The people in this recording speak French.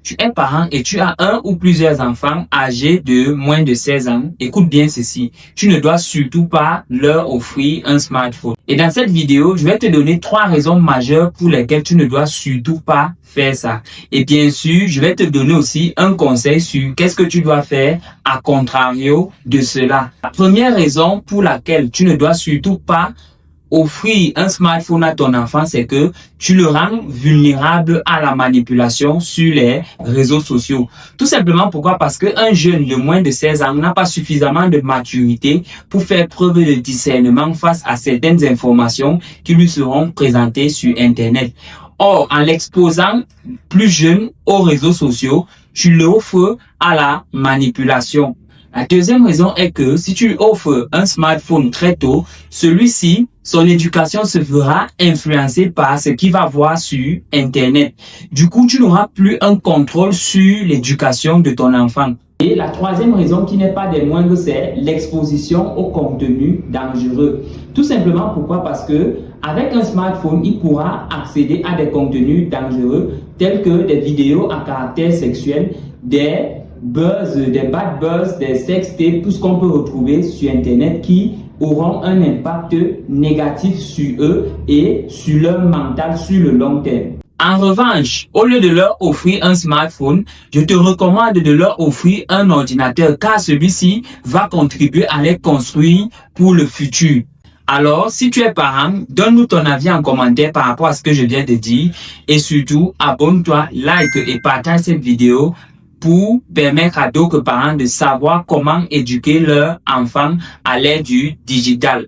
tu es parent et tu as un ou plusieurs enfants âgés de moins de 16 ans, écoute bien ceci, tu ne dois surtout pas leur offrir un smartphone. Et dans cette vidéo, je vais te donner 3 raisons majeures pour lesquelles tu ne dois surtout pas faire ça. Et bien sûr, je vais te donner aussi un conseil sur qu'est-ce que tu dois faire à contrario de cela. La première raison pour laquelle tu ne dois surtout pas offrir un smartphone à ton enfant, c'est que tu le rends vulnérable à la manipulation sur les réseaux sociaux. Tout simplement pourquoi? Parce qu'un jeune de moins de 16 ans n'a pas suffisamment de maturité pour faire preuve de discernement face à certaines informations qui lui seront présentées sur Internet. Or, en l'exposant plus jeune aux réseaux sociaux, tu l'offres à la manipulation. La deuxième raison est que si tu lui offres un smartphone très tôt, celui-ci, son éducation se fera influencer par ce qu'il va voir sur Internet. Du coup, tu n'auras plus un contrôle sur l'éducation de ton enfant. Et la troisième raison qui n'est pas des moindres, c'est l'exposition au contenu dangereux. Tout simplement pourquoi? Parce que avec un smartphone, il pourra accéder à des contenus dangereux tels que des vidéos à caractère sexuel, des buzz, des bad buzz, des sextapes, tout ce qu'on peut retrouver sur Internet qui auront un impact négatif sur eux et sur leur mental sur le long terme. En revanche, au lieu de leur offrir un smartphone, je te recommande de leur offrir un ordinateur car celui-ci va contribuer à les construire pour le futur. Alors, si tu es parent, donne-nous ton avis en commentaire par rapport à ce que je viens de dire et surtout, abonne-toi, like et partage cette vidéo pour permettre à d'autres parents de savoir comment éduquer leurs enfants à l'ère du digital.